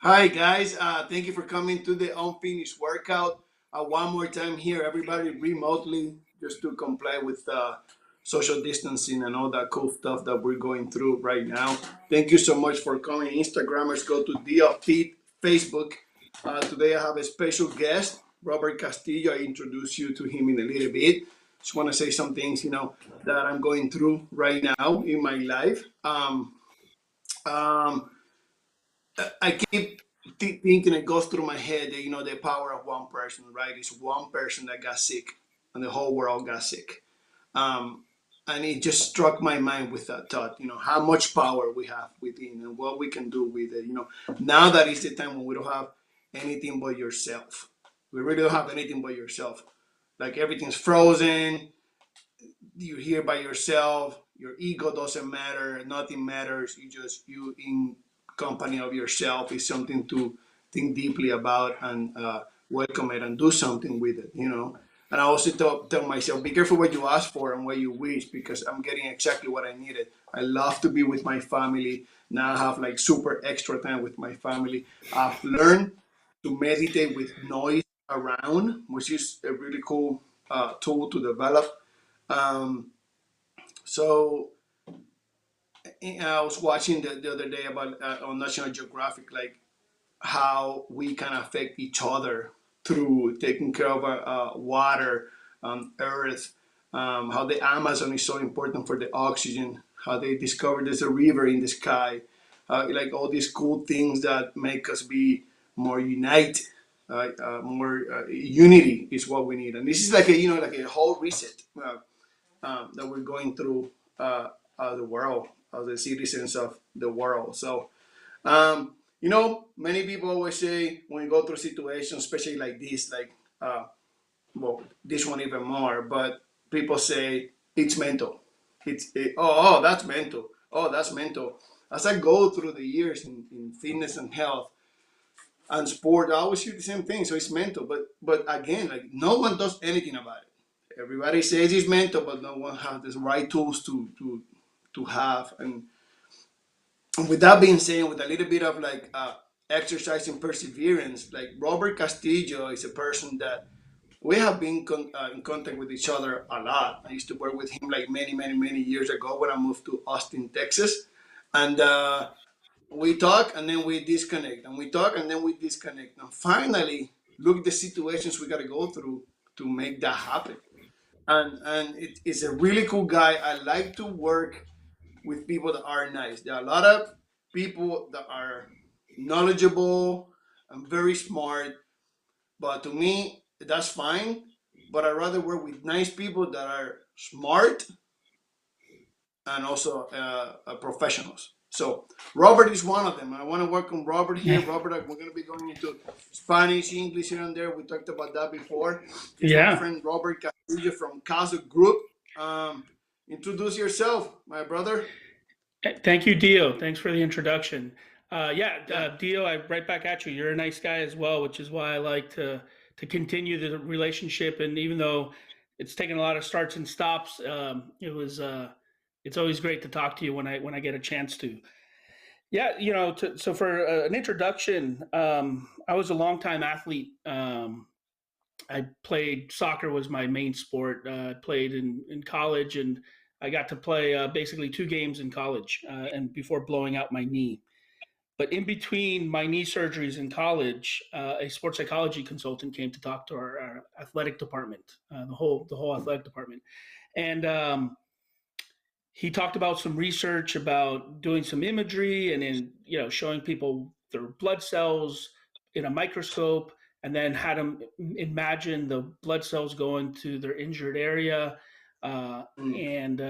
Hi guys, thank you for coming to the unfinished workout. One more time here, everybody remotely, just to comply with social distancing and all that cool stuff that we're going through right now. Thank you so much for coming. Instagrammers, go to Dio Feed, Facebook. Today I have a special guest, Robert Castillo. I introduce you to him in a little bit. Just want to say some things, that I'm going through right now in my life. Um, I keep thinking it goes through my head that the power of one person, right? It's one person that got sick, and the whole world got sick. Um, and it just struck my mind with that thought. How much power we have within, and what we can do with it. Now that is the time when we don't have anything but yourself. We really don't have anything but yourself. Like everything's frozen. You're here by yourself. Your ego doesn't matter. Nothing matters. You in company of yourself is something to think deeply about and welcome it and do something with it. And I also tell myself, be careful what you ask for and what you wish, because I'm getting exactly what I needed. I love to be with my family. Now I have like super extra time with my family. I've learned to meditate with noise around, which is a really cool tool to develop. Um, so I was watching the other day about on National Geographic, like how we can affect each other through taking care of water, earth, how the Amazon is so important for the oxygen, how they discovered there's a river in the sky, like all these cool things that make us be more united. More unity is what we need, and this is like a whole reset that we're going through the world, as the citizens of the world. So, many people always say when you go through situations, especially like this, like, well, this one even more, but people say it's mental. That's mental. Oh, that's mental. As I go through the years in fitness and health and sport, I always hear the same thing. So it's mental, but again, like no one does anything about it. Everybody says it's mental, but no one has the right tools to have. And with that being said, with a little bit of like exercise and perseverance, like Robert Castillo is a person that we have been in contact with each other a lot. I used to work with him like many, many, many years ago when I moved to Austin, Texas, and we talk and then we disconnect, and we talk and then we disconnect, and finally, look at the situations we got to go through to make that happen. And it is a really cool guy. I like to work with people that are nice. There are a lot of people that are knowledgeable and very smart, but to me, that's fine. But I rather work with nice people that are smart and also professionals. So Robert is one of them. I want to welcome Robert here. Robert, we're going to be going into Spanish, English here and there. We talked about that before. It's my Yeah. friend Robert Castillo from Casa Group. Um, Introduce yourself, my brother. Thank you, Dio. Thanks for the introduction. Yeah. Dio, I right back at you. You're a nice guy as well, which is why I like to continue the relationship. And even though it's taken a lot of starts and stops, it's always great to talk to you when I get a chance to. Yeah, so for an introduction, I was a longtime athlete. I played soccer was my main sport. I played in college, and I got to play basically two games in college, and before blowing out my knee. But in between my knee surgeries in college, a sports psychology consultant came to talk to our athletic department, the whole athletic department, and he talked about some research about doing some imagery and in showing people their blood cells in a microscope, and then had them imagine the blood cells going to their injured area, uh, Mm. and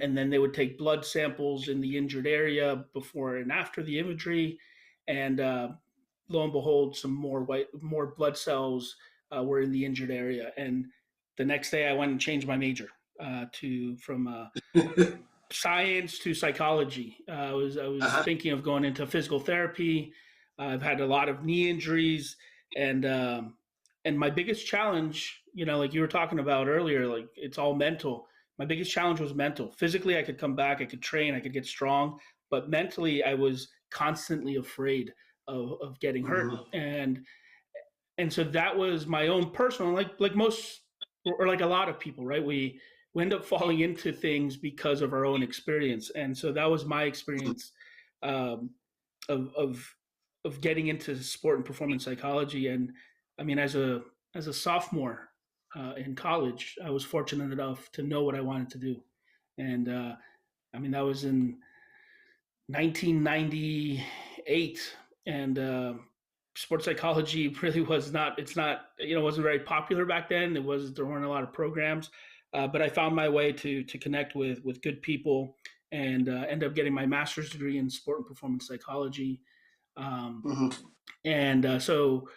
and then they would take blood samples in the injured area before and after the imagery, and lo and behold, some more blood cells were in the injured area. And the next day, I went and changed my major to from science to psychology. I was Uh-huh. thinking of going into physical therapy. I've had a lot of knee injuries, and my biggest challenge, like you were talking about earlier, like it's all mental. My biggest challenge was mental. Physically, I could come back, I could train, I could get strong, but mentally, I was constantly afraid of getting hurt. Mhm. And so that was my own personal, like most, or like a lot of people, right? We end up falling into things because of our own experience. And so that was my experience, um, of getting into sport and performance psychology. And I mean, as a sophomore in college, I was fortunate enough to know what I wanted to do. And I mean, that was in 1998. And sports psychology really was not, it's not, wasn't very popular back then. There weren't a lot of programs. But I found my way to connect with good people, and end up getting my master's degree in sport and performance psychology. um, Mhm. and so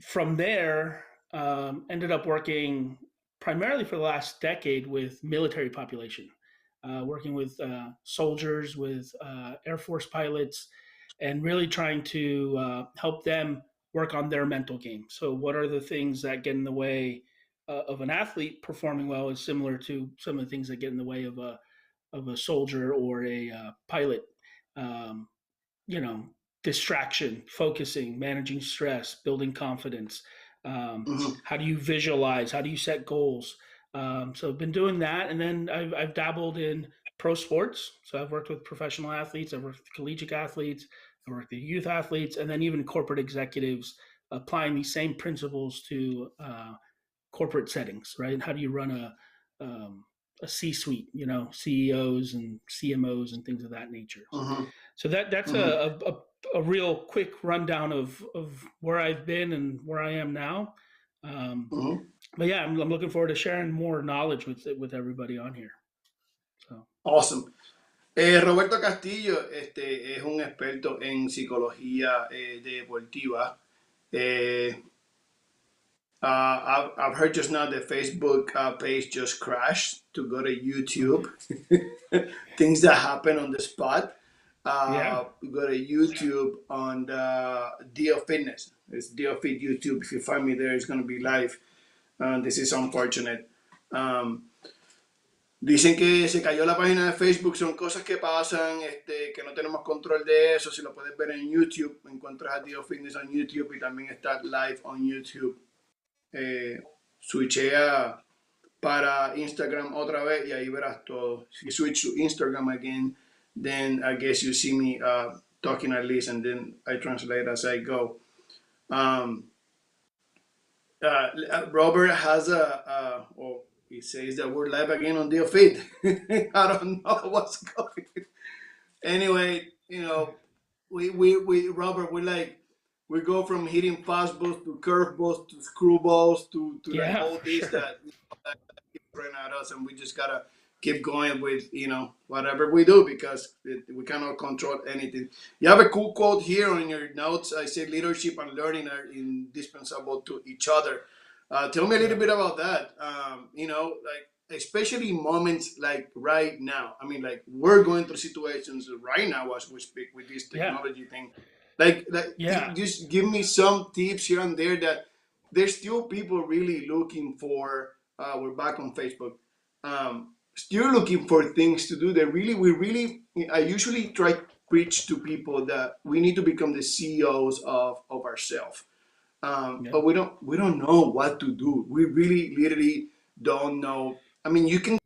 from there, ended up working primarily for the last decade with military population, working with soldiers, with Air Force pilots, and really trying to help them work on their mental game. So, what are the things that get in the way of an athlete performing well? Is similar to some of the things that get in the way of a soldier or a pilot. Um, you know, distraction, focusing, managing stress, building confidence. Mhm. How do you visualize? How do you set goals? So I've been doing that, and then I've dabbled in pro sports. So I've worked with professional athletes, I've worked with collegiate athletes, I've worked with youth athletes, and then even corporate executives, applying these same principles to corporate settings, right? And how do you run a C-suite, CEOs and CMOs and things of that nature. Mhm. So that's Mhm. a real quick rundown of where I've been and where I am now. Um, Mhm. but yeah, I'm looking forward to sharing more knowledge with everybody on here. So Awesome. Roberto Castillo es un experto en psicología deportiva. Eh, I've heard just now the Facebook page just crashed to go to YouTube. Things that happen on the spot. yeah, Go to YouTube on the Dio Fitness. It's Dio Fit YouTube. If you find me there, it's going to be live. This is unfortunate. Um, Dicen que se cayó la página de Facebook, son cosas que pasan, que no tenemos control de eso. Si lo puedes ver en YouTube, encuentras a Dio Fitness en YouTube y también está live on YouTube. Switchea para Instagram otra vez y ahí verás todo. If you switch to Instagram again, then I guess you see me talking at least, and then I translate as I go. Um, Robert has well, he says that we're live again on the feed. I don't know what's going. Anyway, we Robert, we go from hitting fastballs to curveballs to screwballs to like yeah, all for this sure. that keep throwing at us, and we just gotta keep going with whatever we do because we cannot control anything. You have a cool quote here on your notes. I say leadership and learning are indispensable to each other. Tell me a little Yeah, bit about that. Like especially moments like right now. I mean, like we're going through situations right now as we speak with this yeah, technology thing. Like, yeah, just give me some tips here and there that there's still people really looking for. We're back on Facebook. Still looking for things to do. We really. I usually try to preach to people that we need to become the CEOs of ourselves, yeah, but we don't know what to do. We really literally don't know. I mean, I can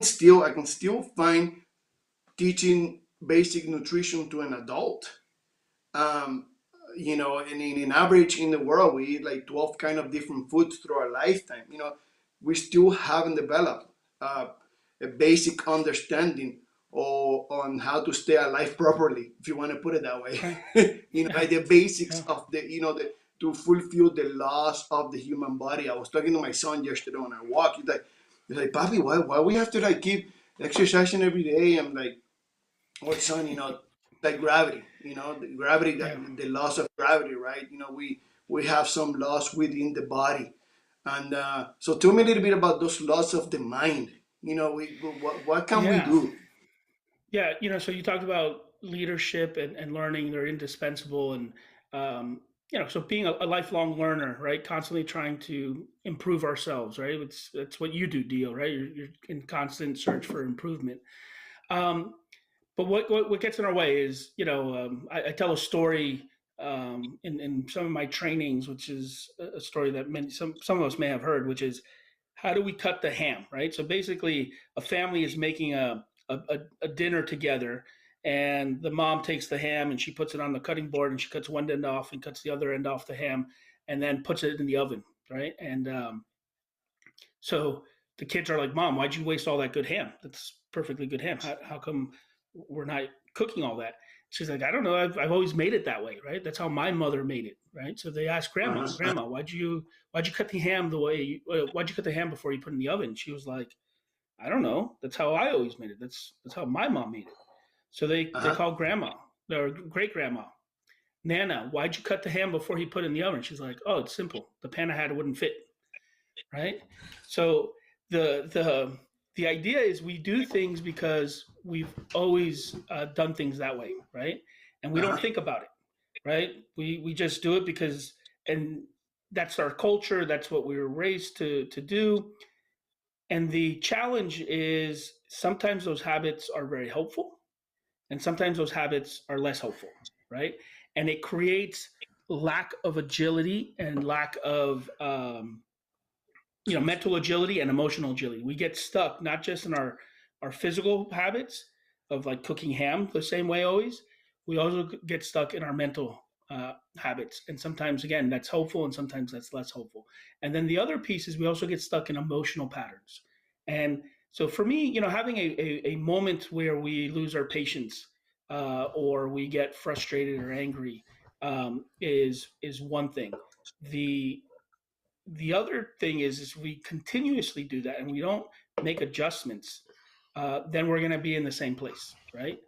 still find teaching basic nutrition to an adult. um, and in average in the world, we eat like 12 kind of different foods through our lifetime. We still haven't developed uh, a basic understanding on how to stay alive properly, if you want to put it that way. right, yeah, Like the basics yeah, of to fulfill the laws of the human body. I was talking to my son yesterday on our walk. He's like, Papi, why we have to like keep exercising every day? I'm like, or son, like gravity, the gravity, yeah, the laws of gravity, right? We have some laws within the body, and so tell me a little bit about those laws of the mind. What can we yeah. do? Yeah, so you talked about leadership and learning; they're indispensable, and um, so being a lifelong learner, right? Constantly trying to improve ourselves, right? It's what you do, Dio, right? You're in constant search for improvement. Um, but what gets in our way is, I tell a story in some of my trainings, which is a story that some of us may have heard, which is how do we cut the ham, right? So basically, a family is making a dinner together, and the mom takes the ham and she puts it on the cutting board and she cuts one end off and cuts the other end off the ham, and then puts it in the oven, right? And so the kids are like, "Mom, why'd you waste all that good ham? That's perfectly good ham. How come we're not cooking all that?" She's like, "I don't know. I've always made it that way, right? That's how my mother made it, right?" So they asked Grandma, Ajá, "Grandma, why'd you cut the ham the way? Why'd you cut the ham before you put it in the oven?" She was like, "I don't know. That's how I always made it. That's how my mom made it." So they ajá, called Grandma or great grandma, "Nana, why'd you cut the ham before you put it in the oven?" She's like, "Oh, it's simple. The pan I had wouldn't fit." Right? So the idea is we do things because we've always done things that way, right? And we don't ajá, think about it, right? We just do it because, and that's our culture. That's what we were raised to do. And the challenge is sometimes those habits are very helpful, and sometimes those habits are less helpful, right? And it creates lack of agility and lack of mental agility and emotional agility. We get stuck not just in our physical habits of like cooking ham the same way always. We also get stuck in our mental habits, and sometimes again that's hopeful, and sometimes that's less hopeful. And then the other piece is we also get stuck in emotional patterns. And so for me, having a moment where we lose our patience, or we get frustrated or angry, is one thing. The other thing is we continuously do that and we don't make adjustments, then we're going to be in the same place, right?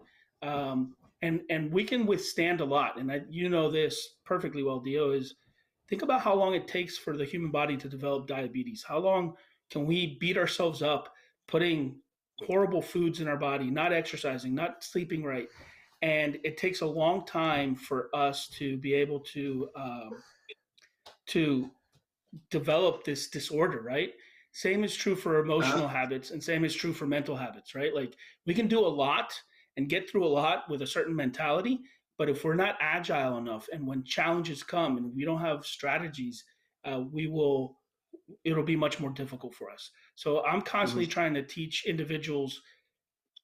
And we can withstand a lot, and you know this perfectly well, Dio. Is think about how long it takes for the human body to develop diabetes. How long can we beat ourselves up, putting horrible foods in our body, not exercising, not sleeping right, and it takes a long time for us to be able to develop this disorder, right? Same is true for emotional ajá. habits, and same is true for mental habits, right? Like we can do a lot and get through a lot with a certain mentality, but if we're not agile enough and when challenges come and we don't have strategies, we will it'll be much more difficult for us. So I'm Ujú, constantly trying to teach individuals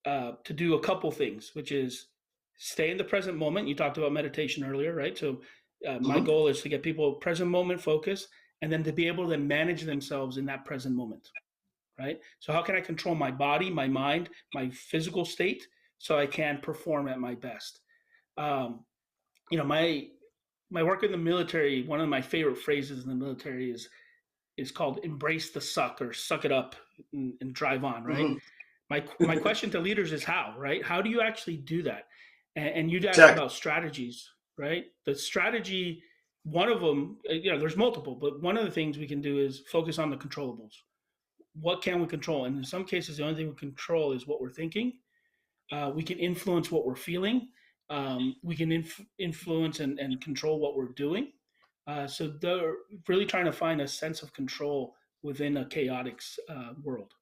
to do a couple things, which is stay in the present moment. You talked about meditation earlier, right? So my ujú, goal is to get people present moment focused, and then to be able to manage themselves in that present moment, right? So how can I control my body, my mind, my physical state, so I can perform at my best? Um, my work in the military. One of my favorite phrases in the military is called "embrace the suck" or "suck it up and drive on," right? ujú. My question to leaders is how, right? How do you actually do that? And you'd asked Exacto. about strategies, right? The strategy, one of them, there's multiple, but one of the things we can do is focus on the controllables. What can we control? And in some cases, the only thing we control is what we're thinking. We can influence what we're feeling. We can influence and control what we're doing. So they're really trying to find a sense of control within a chaotic world.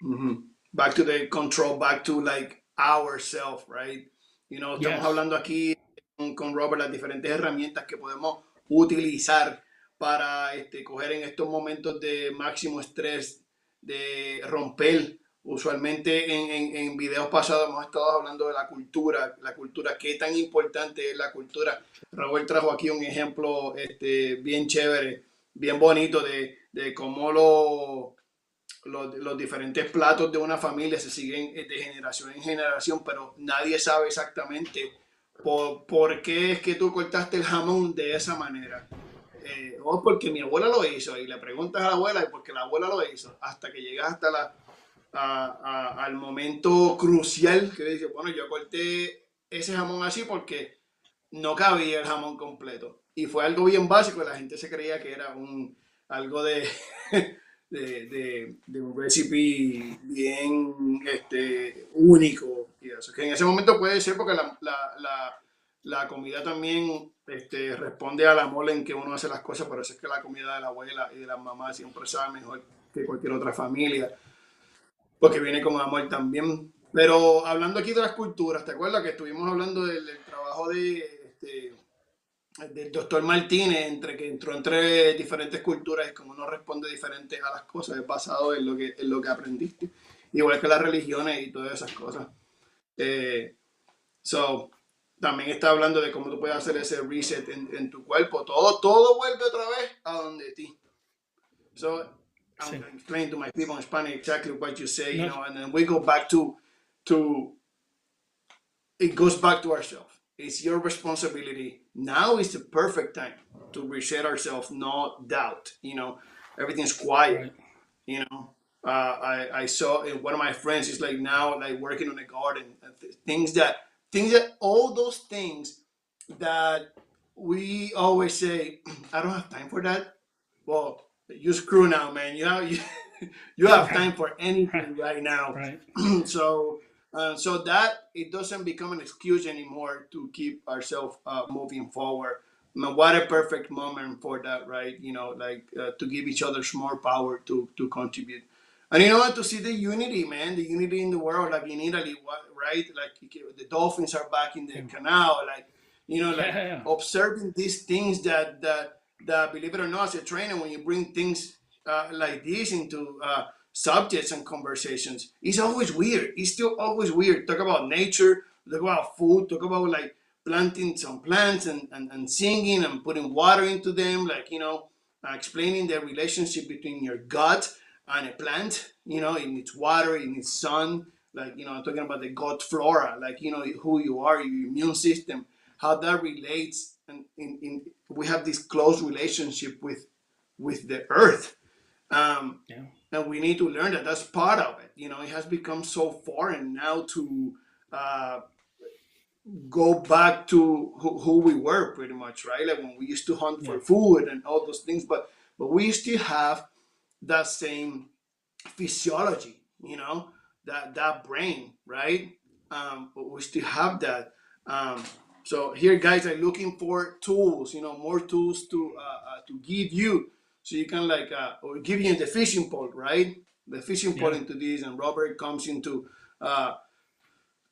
Ujú. Back to the control, back to like ourself, right? Estamos Yes. hablando aquí con Robert las diferentes herramientas que podemos utilizar para coger en estos momentos de máximo estrés, de romper. Usualmente en videos pasados hemos estado hablando de la cultura, qué tan importante es la cultura. Robert trajo aquí un ejemplo bien chévere, bien bonito de cómo los diferentes platos de una familia se siguen de generación en generación, pero nadie sabe exactamente por qué es que tú cortaste el jamón de esa manera. O porque mi abuela lo hizo, y le preguntas a la abuela y porque la abuela lo hizo, hasta que llegas hasta al momento crucial que dice, bueno, yo corté ese jamón así porque no cabía el jamón completo. Y fue algo bien básico, la gente se creía que era algo de un recipe bien único. Y eso. Que en ese momento puede ser porque la comida también responde al amor en que uno hace las cosas, pero eso es que la comida de la abuela y de la mamá siempre sabe mejor que cualquier otra familia, porque viene con amor también. Pero hablando aquí de las culturas, ¿te acuerdas que estuvimos hablando del trabajo del doctor Martínez, entre que entró entre diferentes culturas y como uno responde diferente a las cosas, es basado en lo que aprendiste, igual que las religiones y todas esas cosas. Eh, so, también está hablando de cómo tú puedes hacer ese reset en tu cuerpo. Todo vuelve otra vez a donde ti. So I'm Sí. explaining to my people in Spanish exactly what you say, No, and then we go back to it goes back to ourselves. It's your responsibility. Now is the perfect time to reset ourselves, no doubt. Everything's quiet. right. You know, I saw one of my friends is like now like working on a garden, things that all those things that we always say, I don't have time for that. Well, you screw now, man. You have Right. time for Right. anything right now. Right. so so that it doesn't become an excuse anymore to keep ourselves moving forward. I mean, what a perfect moment for that, right? Like to give each other more power to contribute. And to see the unity, man, the unity in the world, like in Italy, right? Like the dolphins are back in the Yeah. canal, like like Yeah. Yeah. observing these things that believe it or not, as a trainer, when you bring things like this into subjects and conversations, it's always weird. It's still always weird. Talk about nature, talk about food, talk about like planting some plants and singing and putting water into them, like, explaining the relationship between your gut and a plant, in its water, in its sun, like, I'm talking about the gut flora, like, who you are, your immune system, how that relates. And we have this close relationship with the earth. Um, Yeah. and we need to learn that that's part of it. It has become so foreign now to uh, go back to who we were pretty much, right? Like when we used to hunt Yeah. for food and all those things, but we still have that same physiology, that brain, right? But we still have that. Um, so here, guys are looking for tools, more tools to give you, so you can like or give you the fishing pole, right? The fishing pole Yeah. into this, and Robert comes into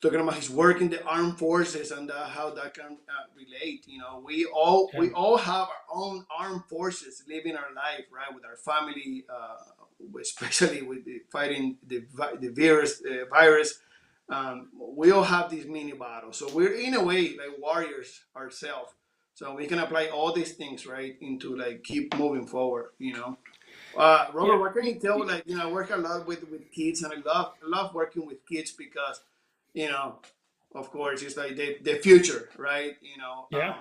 talking about his work in the armed forces and how that can relate. We Yeah. all have our own armed forces living our life, right, with our family, especially with fighting the virus. We all have these mini battles, so we're in a way like warriors ourselves. So we can apply all these things right into like keep moving forward. Yeah. Robert, what can you tell? Like, I work a lot with kids, and I love working with kids because, you know, of course, it's like the future, right? Yeah.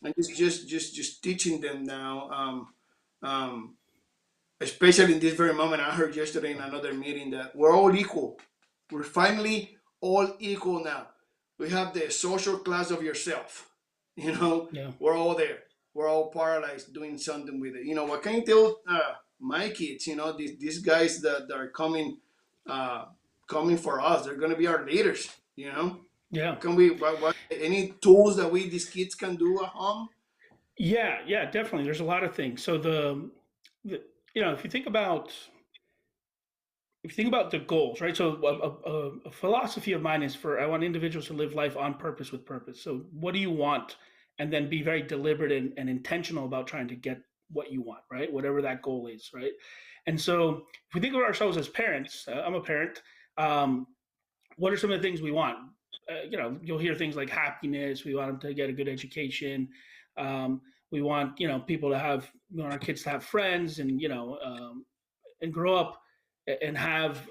And just teaching them now. Um, Especially in this very moment, I heard yesterday in another meeting that we're all equal. We're finally all equal now. We have the social class of yourself. Yeah. We're all there. We're all paralyzed doing something with it. What can you tell my kids? These guys that are uh, coming for us. They're gonna be our leaders. Yeah. What can we? What any tools that these kids can do at home? Yeah. Yeah. Definitely. There's a lot of things. So the if you think about the goals, right? So a philosophy of mine is for I want individuals to live life on purpose with purpose. So what do you want, and then be very deliberate and intentional about trying to get what you want, right? Whatever that goal is, right? And so if we think of ourselves as parents, I'm a parent. Um, what are some of the things we want? You'll hear things like happiness. We want them to get a good education. Um, we want people to have our kids to have friends and grow up and have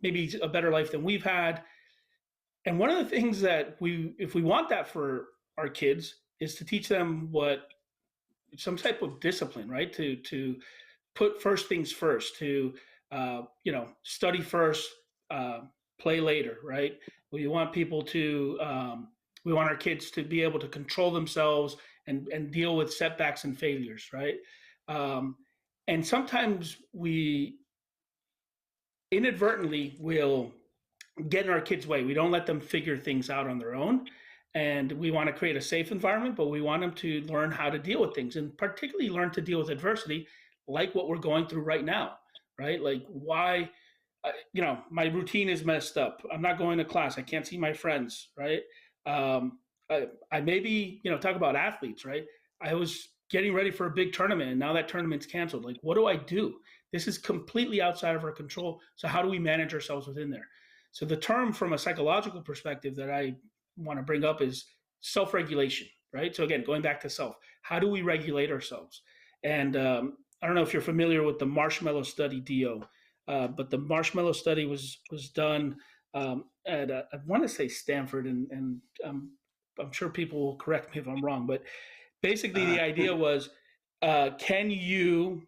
maybe a better life than we've had. And one of the things that if we want that for our kids, is to teach them what some type of discipline, right? To put first things first, to study first, uh, play later, right? We want people to we want our kids to be able to control themselves and deal with setbacks and failures, right? Um, and sometimes we inadvertently will get in our kids' way. We don't let them figure things out on their own. And we want to create a safe environment, but we want them to learn how to deal with things, and particularly learn to deal with adversity, like what we're going through right now, right? Like, why? my routine is messed up. I'm not going to class. I can't see my friends, right? Um, I maybe, talk about athletes, right? I was getting ready for a big tournament and now that tournament's canceled. Like, what do I do? This is completely outside of our control. So, how do we manage ourselves within there? So, the term from a psychological perspective that I want to bring up is self regulation, right? So, again, going back to self, how do we regulate ourselves? And I don't know if you're familiar with the marshmallow study, Dio, but the marshmallow study was done at I want to say Stanford, and I'm sure people will correct me if I'm wrong, but basically the Uh, idea was, can you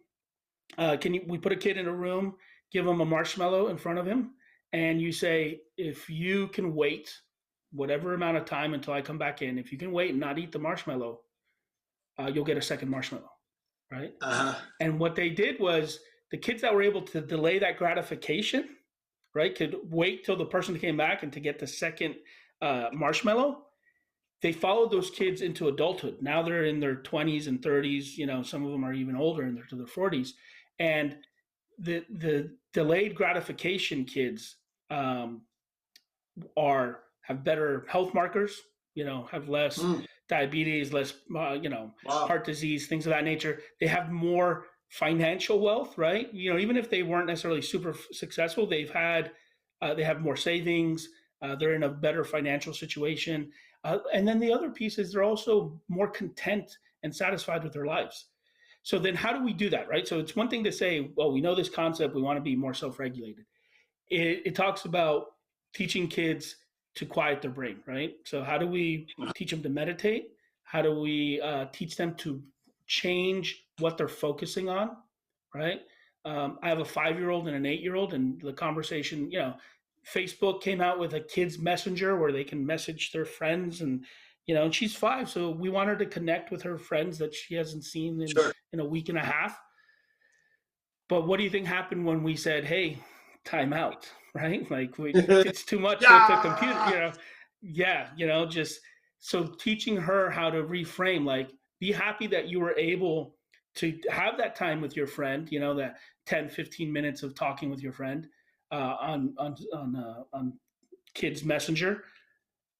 we put a kid in a room, give him a marshmallow in front of him, and you say, if you can wait whatever amount of time until I come back in, if you can wait and not eat the marshmallow, you'll get a second marshmallow, right? uh-huh. And what they did was the kids that were able to delay that gratification, right, could wait till the person came back and to get the second marshmallow. They followed those kids into adulthood. Now they're in their 20s and 30s. Some of them are even older in their 40s, and the delayed gratification kids um, are have better health markers, have less Mm, diabetes, less, wow. heart disease, things of that nature. They have more financial wealth, right? Even if they weren't necessarily super successful, they have more savings. They're in a better financial situation. And then the other piece is they're also more content and satisfied with their lives. So then how do we do that, right? So it's one thing to say, well, we know this concept, we want to be more self-regulated. It talks about teaching kids to quiet their brain, right? So how do we teach them to meditate? How do we teach them to change what they're focusing on, right? I have a 5-year-old and an 8-year-old, and the conversation, Facebook came out with a kids messenger where they can message their friends, and she's 5, so we want her to connect with her friends that she hasn't seen in Sure. a week and a half. But what do you think happened when we said, "Hey, time out," right? Like it's too much with the computer, Yeah. Yeah, just so teaching her how to reframe, like be happy that you were able to have that time with your friend, that 10, 15 minutes of talking with your friend on Kids Messenger,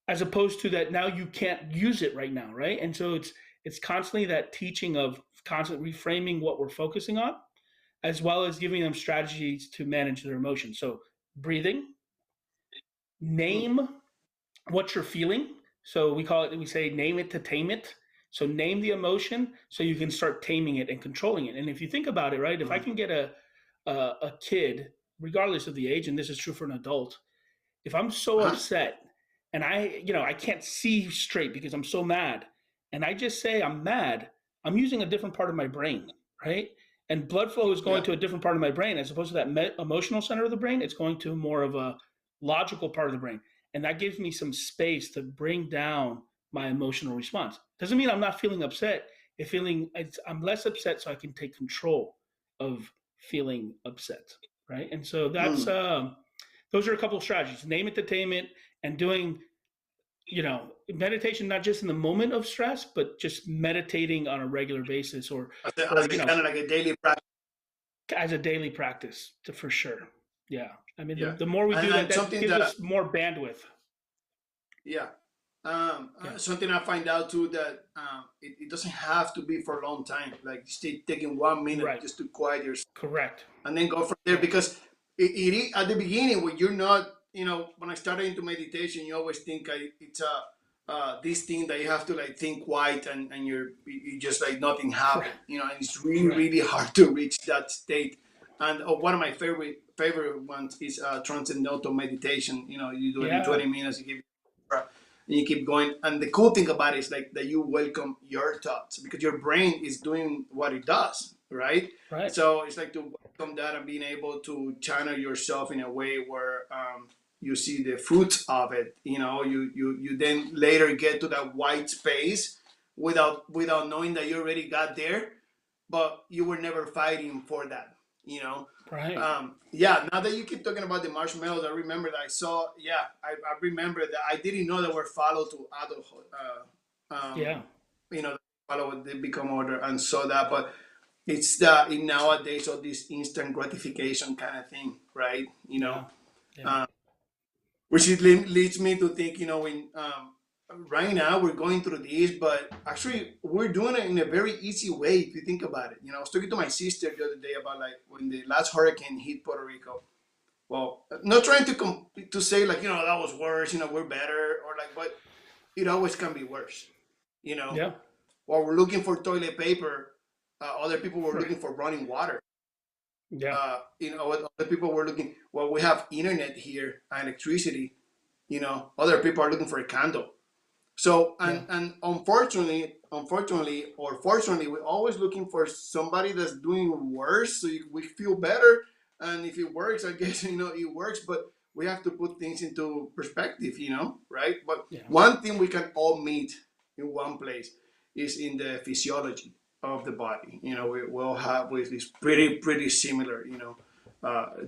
as opposed to that now you can't use it right now, right? And so it's constantly that teaching of constant reframing what we're focusing on, as well as giving them strategies to manage their emotions. So, breathing, Mm, name what you're feeling. So, we say name it to tame it. So, name the emotion so you can start taming it and controlling it. And if you think about it, right, if I mm, can get a kid, regardless of the age, and this is true for an adult, if I'm so uh-huh. upset and I can't see straight because I'm so mad, and I just say I'm mad, I'm using a different part of my brain, right? And blood flow is going Yeah. to a different part of my brain as opposed to that emotional center of the brain. It's going to more of a logical part of the brain, and that gives me some space to bring down my emotional response. Doesn't mean I'm not feeling upset. I'm less upset, so I can take control of feeling upset, right? And so that's Mm. those are a couple of strategies: name it to tame it, and doing meditation not just in the moment of stress, but just meditating on a regular basis, or As or a kind of like a daily practice. as a daily practice, for sure. Yeah, I mean, Yeah. the more we do that, And that something gives that, us more bandwidth. yeah. Yeah, Something I find out too that it doesn't have to be for a long time. Like stay taking 1 minute right, just to quiet yourself correct. and then go from there Yeah, because at the beginning when you're not, when I started into meditation, you always think it's this thing that you have to like think quiet and you just like nothing correct, happened, and it's really correct. really hard to reach that state. And one of my favorite ones is transcendental meditation. You do it in Yeah, 20 minutes, you give and you keep going. And the cool thing about it is like that you welcome your thoughts because your brain is doing what it does, right? right, So it's like to welcome that and being able to channel yourself in a way where you see the fruits of it. You then later get to that white space without knowing that you already got there, but you were never fighting for that. You know, right. yeah. Now that you keep talking about the marshmallows, I remember that I saw. Yeah, I remember that I didn't know they were follow to adulthood. Yeah, Follow when they become older and saw that, but it's the in nowadays all this instant gratification kind of thing. right? Yeah. Yeah. Uh, which leads me to think, when right now we're going through this, but actually we're doing it in a very easy way if you think about it. I was talking to my sister the other day about like when the last hurricane hit Puerto Rico. Well, not trying to say like that was worse, we're better or like, but it always can be worse. You know, Yeah. while we're looking for toilet paper, other people were Right. looking for running water. Yeah. Other people were looking. Well, we have internet here and electricity. Other people are looking for a candle. So Yeah. and unfortunately or fortunately, we're always looking for somebody that's doing worse, so we feel better. And if it works, I guess it works. But we have to put things into perspective, right? But Yeah. one thing we can all meet in one place is in the physiology of the body. We will have with this pretty similar.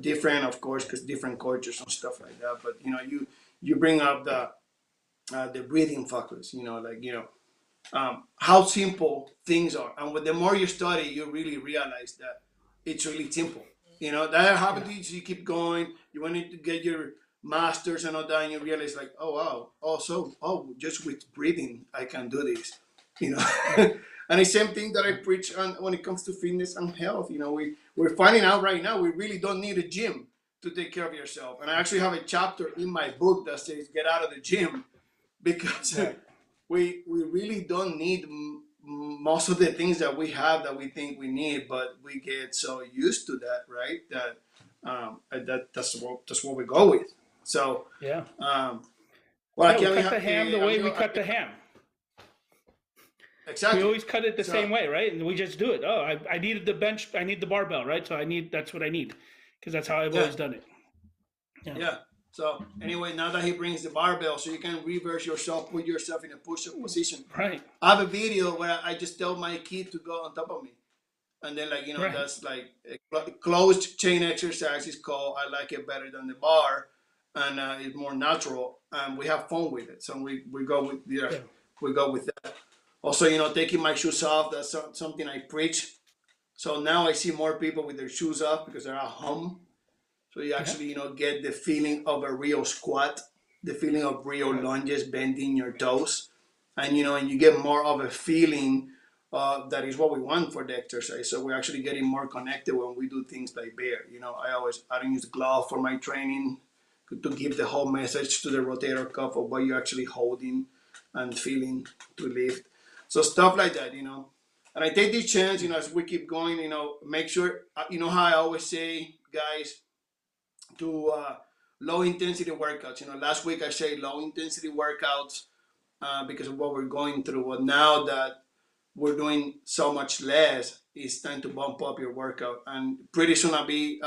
Different, of course, because different cultures and stuff like that. But you bring up the breathing focus, how simple things are. And with the more you study, you really realize that it's really simple. That happened Yeah. to you, so you keep going. You wanted to get your masters and all that, and you realize like, oh wow, just with breathing, I can do this. You know, Yeah. and the same thing that I preach on when it comes to fitness and health. We're finding out right now we really don't need a gym to take care of yourself. And I actually have a chapter in my book that says get out of the gym because Right. we really don't need most of the things that we have that we think we need, but we get so used to that, right? That's what we go with. So, Yeah. um, well, Yeah. We cut the ham the way we cut the ham. We exactly. always cut it the same So way, right? And we just do it. Oh, I needed the bench. I need the barbell, right? So that's what I need because that's how I've yeah, always done it. Yeah. yeah. So anyway, now that he brings the barbell, so you can reverse yourself, put yourself in a push-up position. Right. I have a video where I just tell my kid to go on top of me. And then Right. that's like a closed chain exercise is called. I like it better than the bar, and it's more natural, and we have fun with it. So we go with Yeah. we go with that. Also, taking my shoes off. That's something I preach. So now I see more people with their shoes off because they're at home. So you Yeah. actually get the feeling of a real squat, the feeling of real Right. lunges, bending your toes, and you get more of a feeling that is what we want for the exercise. So we're actually getting more connected when we do things like bear. I don't use glove for my training to give the whole message to the rotator cuff of what you're actually holding and feeling to lift. So stuff like that. And I take this chance, as we keep going, make sure, how I always say, guys, to low intensity workouts. Last week I said low intensity workouts because of what we're going through. But now that we're doing so much less, it's time to bump up your workout. And pretty soon I'll be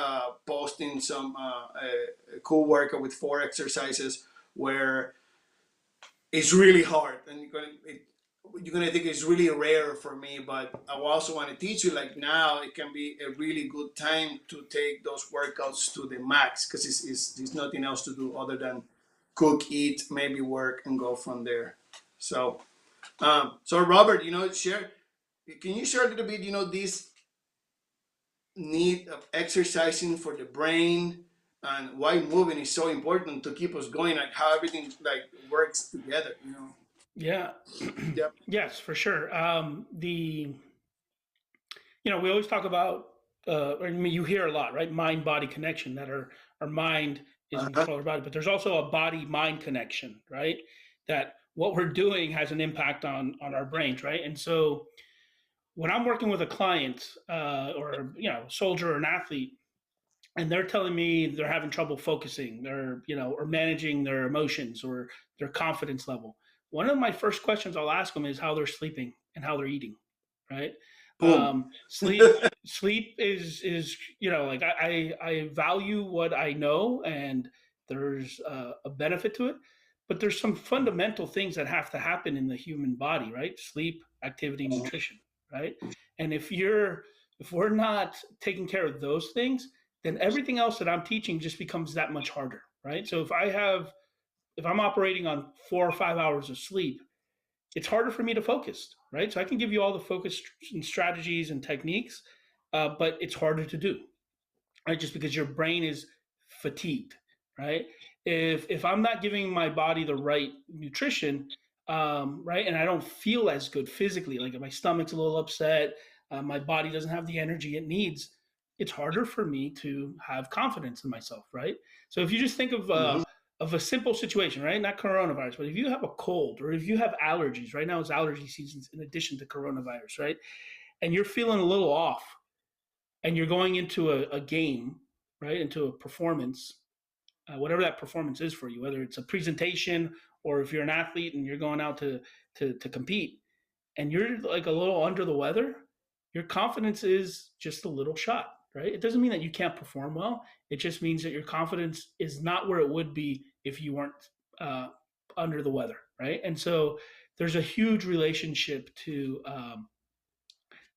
posting some a cool workout with 4 exercises where it's really hard, and you're gonna think it's really rare for me. But I also want to teach you like now it can be a really good time to take those workouts to the max because there's nothing else to do other than cook, eat, maybe work, and go from there. So Robert, share. Can you share a little bit? This need of exercising for the brain and why moving is so important to keep us going, like how everything like works together. Yeah. Yep. Yes, for sure. We always talk about, I mean, you hear a lot, right? Mind body connection, that our mind is in Uh-huh. control of our body, but there's also a body mind connection, right? That what we're doing has an impact on our brains, right? And so when I'm working with a client, or, soldier or an athlete, and they're telling me they're having trouble focusing, or managing their emotions or their confidence level, one of my first questions I'll ask them is how they're sleeping and how they're eating, right? Boom. Sleep is like I value what I know, and there's a benefit to it, but there's some fundamental things that have to happen in the human body, right? Sleep, activity, nutrition, right? And if we're not taking care of those things, then everything else that I'm teaching just becomes that much harder, right? So if I'm operating on 4 or 5 hours of sleep, it's harder for me to focus, right? So I can give you all the focus and strategies and techniques, but it's harder to do, right? Just because your brain is fatigued, right? If I'm not giving my body the right nutrition, right, and I don't feel as good physically, like if my stomach's a little upset, my body doesn't have the energy it needs, it's harder for me to have confidence in myself, right? So if you just think Mm-hmm. of a simple situation, right? Not coronavirus, but if you have a cold or if you have allergies, right now it's allergy season in addition to coronavirus, right? And you're feeling a little off and you're going into a game, right? Into a performance, whatever that performance is for you, whether it's a presentation or if you're an athlete and you're going out to compete and you're like a little under the weather, your confidence is just a little shot, right? It doesn't mean that you can't perform well. It just means that your confidence is not where it would be if you weren't uh, under the weather, right? And so there's a huge relationship to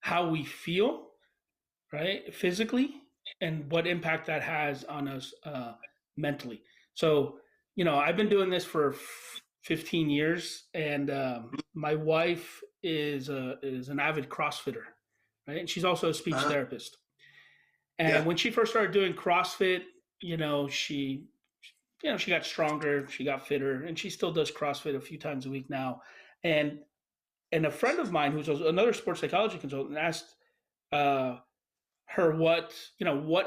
how we feel, right, physically, and what impact that has on us mentally. So, I've been doing this for 15 years, and my wife is an avid CrossFitter, right? And she's also a speech Uh-huh. therapist. And Yeah. when she first started doing CrossFit, she she got stronger, she got fitter, and she still does CrossFit a few times a week now. And a friend of mine who's another sports psychology consultant asked uh, her what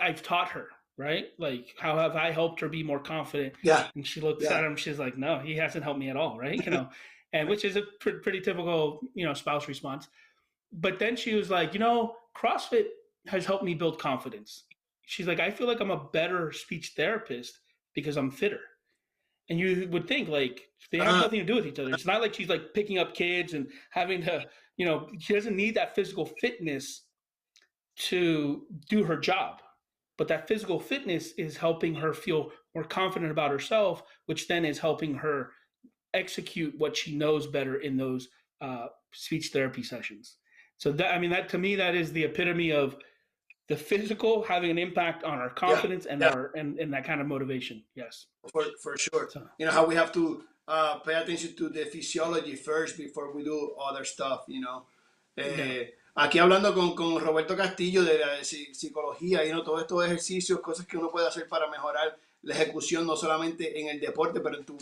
I've taught her, right? Like how have I helped her be more confident? Yeah. And she looks at Yeah. him, she's like, no, he hasn't helped me at all, right? And which is a pretty typical spouse response. But then she was like, CrossFit has helped me build confidence. She's like, I feel like I'm a better speech therapist because I'm fitter. And you would think like they have Uh-huh. nothing to do with each other. It's not like she's like picking up kids and having to, she doesn't need that physical fitness to do her job. But that physical fitness is helping her feel more confident about herself, which then is helping her execute what she knows better in those speech therapy sessions. So that, I mean, that to me, that is the epitome of the physical having an impact on our Yeah. confidence and Yeah. and that kind of motivation. Yes. For sure. So You know how we have to pay attention to the physiology first before we do other stuff. yeah, Aquí hablando con Roberto Castillo de la psicología, todos estos ejercicios, cosas que uno puede hacer para mejorar la ejecución, no solamente en el deporte, pero en tu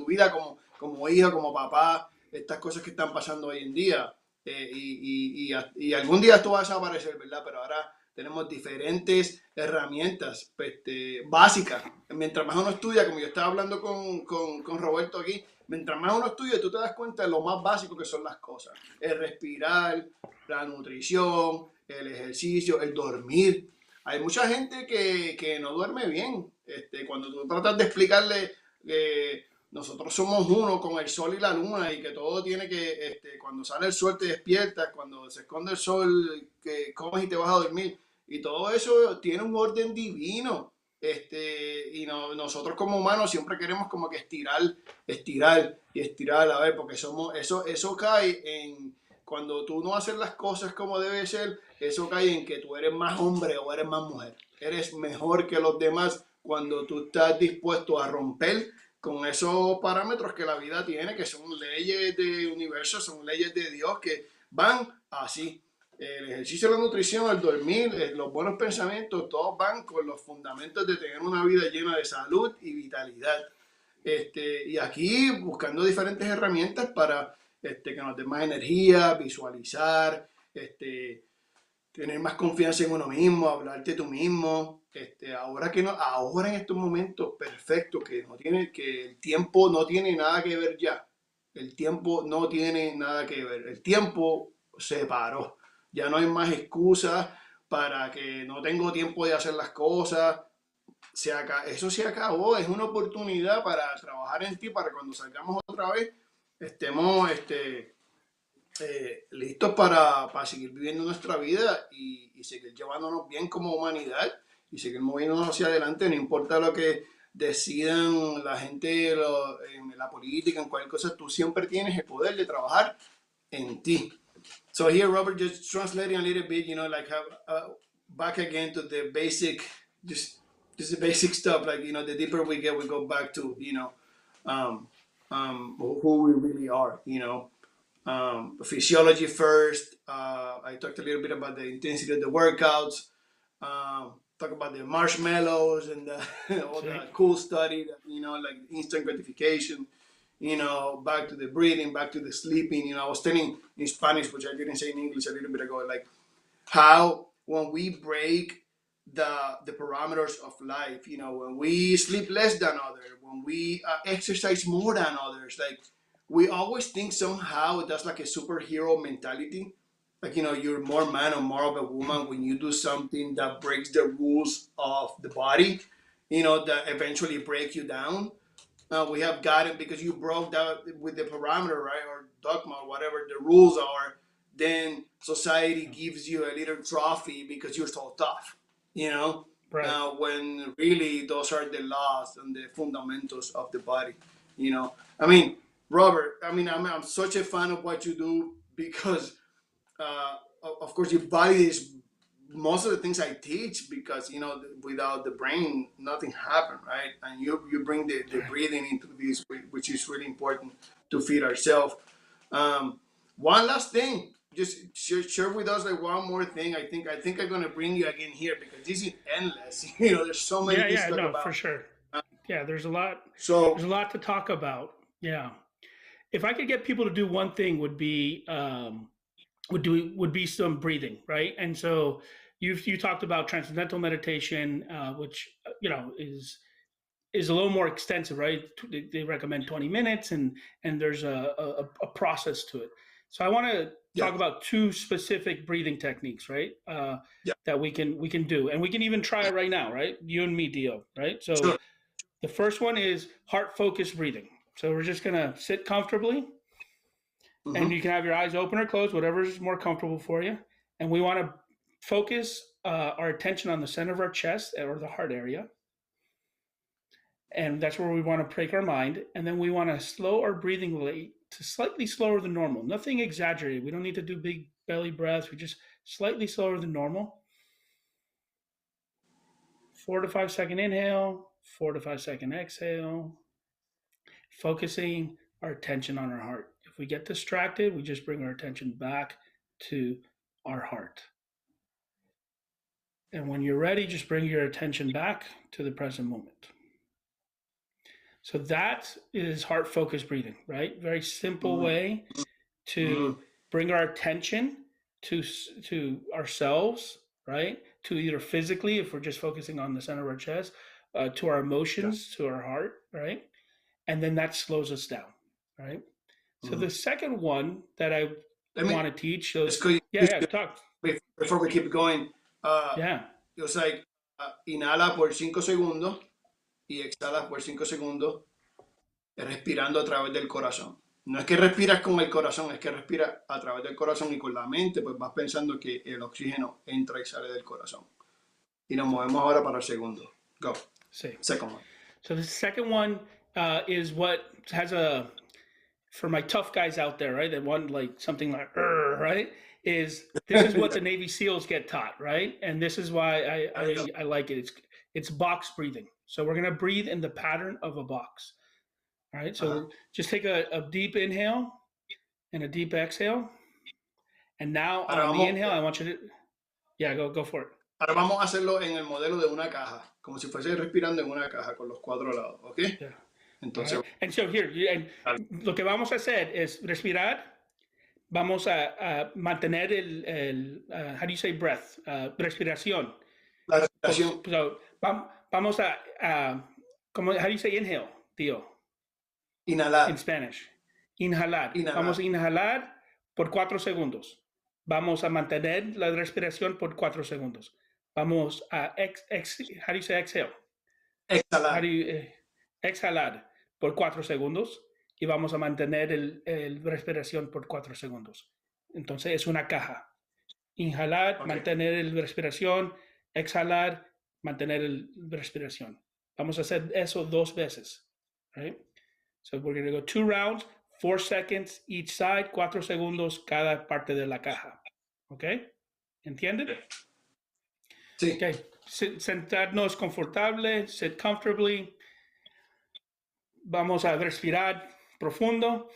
vida como hijo, como papá, estas cosas que están pasando hoy en día. Y algún día esto va a desaparecer, ¿verdad? Pero ahora tenemos diferentes herramientas básicas. Mientras más uno estudia, como yo estaba hablando con Roberto aquí, mientras más uno estudia, tú te das cuenta de lo más básico que son las cosas. El respirar, la nutrición, el ejercicio, el dormir. Hay mucha gente que no duerme bien. Cuando tú tratas de explicarle que nosotros somos uno con el sol y la luna y que todo tiene que, cuando sale el sol te despiertas, cuando se esconde el sol, que comes y te vas a dormir. Y todo eso tiene un orden divino. Y nosotros como humanos siempre queremos como que estirar y estirar, a ver, porque eso cae en, cuando tú no haces las cosas como debe ser, eso cae en que tú eres más hombre o eres más mujer. Eres mejor que los demás cuando tú estás dispuesto a romper con esos parámetros que la vida tiene, que son leyes del universo, son leyes de Dios que van así. El ejercicio, la nutrición, el dormir, los buenos pensamientos, todos van con los fundamentos de tener una vida llena de salud y vitalidad. Y aquí buscando diferentes herramientas para que nos den más energía, visualizar, tener más confianza en uno mismo, hablarte tú mismo. Ahora que no, ahora en estos momentos perfectos que el tiempo no tiene nada que ver ya. El tiempo no tiene nada que ver. El tiempo se paró. Ya no hay más excusas para que no tengo tiempo de hacer las cosas. Eso se acabó. Es una oportunidad para trabajar en ti para cuando salgamos otra vez estemos listos para seguir viviendo nuestra vida y seguir llevándonos bien como humanidad y seguir moviéndonos hacia adelante, no importa lo que decidan la gente en la política, en cualquier cosa, tú siempre tienes el poder de trabajar en ti. So here, Robert, just translating a little bit, like how, back again to the basic, just just the basic stuff, like the deeper we get, we go back to um, who we really are, physiology first. I talked a little bit about the intensity of the workouts. talk about the marshmallows and the, all See? the cool study, that, like instant gratification, back to the breathing, back to the sleeping. I was telling in Spanish, which I didn't say in English a little bit ago, like how when we break the parameters of life, when we sleep less than others, when we exercise more than others, like we always think somehow that's like a superhero mentality, like you're more man or more of a woman when you do something that breaks the rules of the body, that eventually break you down. We have got it because you broke that with the parameter, right, or dogma, or whatever the rules are. Then society gives you a little trophy because you're so tough, you know. Right. When really those are the laws and the fundamentals of the body, you know. I mean, Robert. I mean, I'm such a fan of what you do because uh, of course, your body is most of the things I teach because without the brain, nothing happens, right? And you bring the breathing into this, which is really important to feed ourselves. One last thing, just share with us like one more thing. I think I'm gonna bring you again here because this is endless. There's so many Yeah, things yeah, to talk no, for about. sure. Uh, Yeah, there's a lot. so There's a lot to talk about. Yeah, if I could get people to do one thing, would be some breathing, right? And so you talked about transcendental meditation, which is a little more extensive, right? They recommend 20 minutes, and there's a process to it. So I want to yeah, talk about two specific breathing techniques, right? yeah, That we can do, and we can even try it right now, right? You and me, Dio, right? So sure. the first one is heart focused breathing. So we're just gonna sit comfortably, and Mm-hmm. you can have your eyes open or closed, whatever is more comfortable for you. And we want to focus our attention on the center of our chest or the heart area, and that's where we want to break our mind. And then we want to slow our breathing rate to slightly slower than normal. Nothing exaggerated. We don't need to do big belly breaths. We just slightly slower than normal. 4 to 5 second inhale, 4 to 5 second exhale, focusing our attention on our heart. If we get distracted, we just bring our attention back to our heart. And when you're ready, just bring your attention back to the present moment. So that is heart focused breathing, right? Very simple Mm-hmm. way Mm-hmm. to bring our attention to ourselves, right? To either physically, if we're just focusing on the center of our chest, to our Yeah. emotions, to our heart, right? And then that slows us down, right? So Mm-hmm. the second one that I Let me want to teach, so let's go. yeah, talk, Before we keep going, uh, yeah, it was like inhala por 5 segundos y exhala por 5 segundos, respirando a través del corazón. No es que respiras con el corazón, es que respiras a través del corazón y con la mente, pues vas pensando que el oxígeno entra y sale del corazón. Y nos sí, movemos ahora para el segundo. Go. sí. Second one. So the second one is what has a for my tough guys out there, right? That want like something like right? Is this is what the Navy SEALs get taught, right? And this is why I like it. It's box breathing. So we're gonna breathe in the pattern of a box. All right. Ajá. So just take a deep inhale and a deep exhale. And now Ahora on the vamos, inhale, I want you to go for it. ahora vamos a hacerlo en el modelo de una caja, como si fuese respirando en una caja con los cuatro lados, ¿ok? Yeah. All Entonces, right. And so here, and lo que vamos a hacer es respirar. Vamos a mantener how do you say breath? Respiración. la respiración, So, vamos how do you say inhale, Tío, in inhalar, Spanish? Inhalar. inhalar, Vamos a inhalar por 4 segundos. Vamos a mantener la respiración por 4 segundos. Vamos a how do you say exhale? How do exhalar, you, exhalar por 4 segundos y vamos a mantener el respiración por 4 segundos. Entonces es una caja. Inhalar, ok. mantener la respiración, exhalar, mantener la respiración. Vamos a hacer eso 2 veces. Right? So we're going to go 2 rounds, 4 seconds each side, 4 segundos cada parte de la caja. ¿Ok? ¿Entienden? Sí, Ok. Sentarnos confortable, sit comfortably. Vamos a respirar profundo.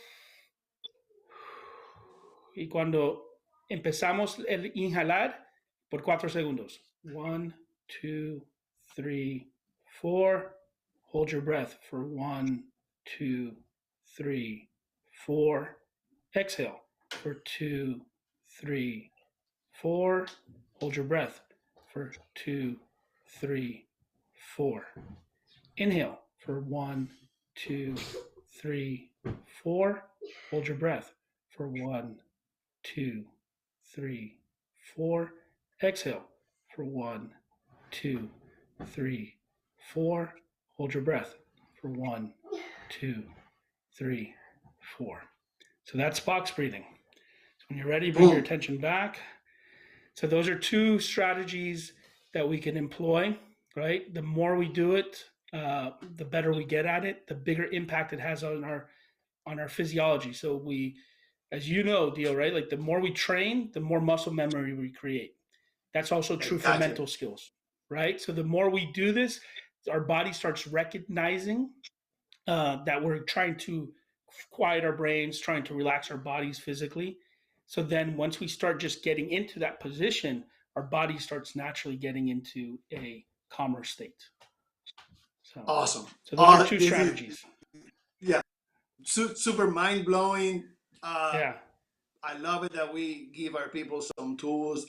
Y cuando empezamos el inhalar por 4 segundos. 1, 2, 3, 4. Hold your breath for 1, 2, 3, 4. Exhale for 2, 3, 4. Hold your breath for 2, 3, 4. Inhale for 1, 2, 3, 4. Hold your breath for 1, 2, 3, 4. Exhale for 1, 2, 3, 4. Hold your breath for 1, 2, 3, 4. So that's box breathing. So when you're ready, bring your Boom. attention back. So those are two strategies that we can employ, right? The more we do it, the better we get at it, the bigger impact it has on our physiology. So we, as you know, Dio, right? Like the more we train, the more muscle memory we create. That's also true for Exactly. mental skills, right? So the more we do this, our body starts recognizing that we're trying to quiet our brains, trying to relax our bodies physically. So then once we start just getting into that position, our body starts naturally getting into a calmer state. So, Awesome. so those are two This is, strategies. yeah, super mind blowing. Yeah. I love it that we give our people some tools.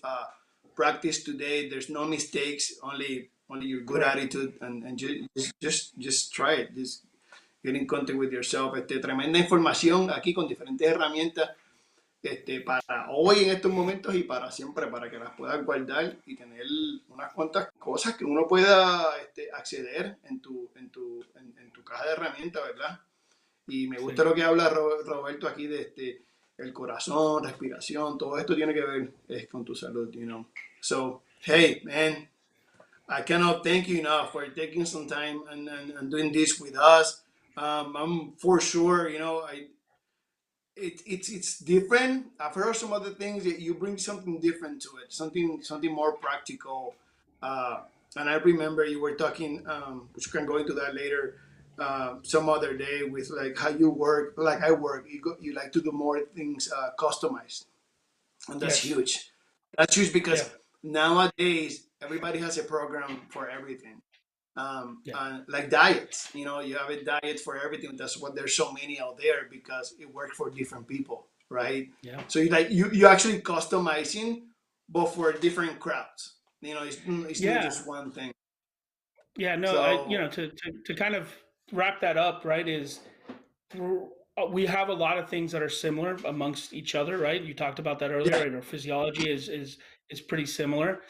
Practice today. There's no mistakes. Only your good Correct. attitude, and just try it. Just get in contact with yourself. Tremenda información aquí con diferentes herramientas para hoy en estos momentos y para siempre, para que las puedas guardar y tener unas cuantas cosas que uno pueda acceder en tu caja de herramientas, ¿verdad? Y me gusta Sí. lo que habla Roberto aquí de el corazón, respiración, todo esto tiene que ver con tu salud, you know. So, hey, man, I cannot thank you enough for taking some time and doing this with us. I'm for sure, you know, it's different. I've heard some other things that you bring something different to it, something more practical. Uh, and I remember you were talking, which we can go into that later, some other day with like how you work, like I work. You like to do more things customized, and that's Yes. huge. That's huge Yeah. because nowadays everybody has a program for everything, Yeah. like diets. You know, you have a diet for everything. That's what there's so many out there because it works for different people, right? Yeah. So you actually customizing, but for different crowds. You know, it's not Yeah. just one thing. Yeah. No, So to kind of wrap that up, right, is we have a lot of things that are similar amongst each other, right? You talked about that earlier, yeah, right? Our physiology is pretty similar,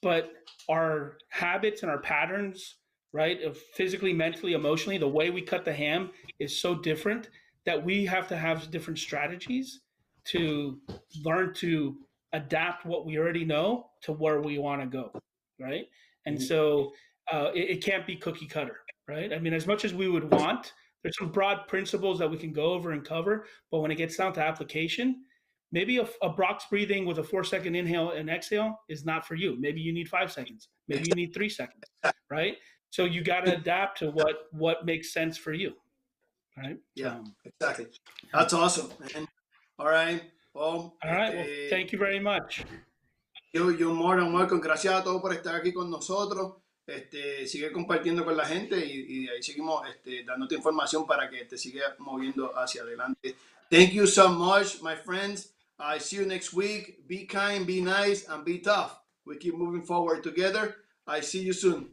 but our habits and our patterns, right, of physically, mentally, emotionally, the way we cut the ham is so different that we have to have different strategies to learn to adapt what we already know to where we want to go, right? And mhm, so it can't be cookie cutter, right? I mean, as much as we would want, there's some broad principles that we can go over and cover, but when it gets down to application, maybe a box breathing with a 4-second inhale and exhale is not for you. Maybe you need 5 seconds. Maybe you need 3 seconds, right? So you got to adapt to what makes sense for you, right? yeah, So exactly. yeah. That's awesome, man. All right. Well, All right. Well, thank you very much. yo more than welcome. Gracias a todos por estar aquí con nosotros. Sigue compartiendo con la gente y ahí seguimos dándote información para que te siga moviendo hacia adelante. Thank you so much, my friends. I see you next week. Be kind, be nice, and be tough. We keep moving forward together. I see you soon.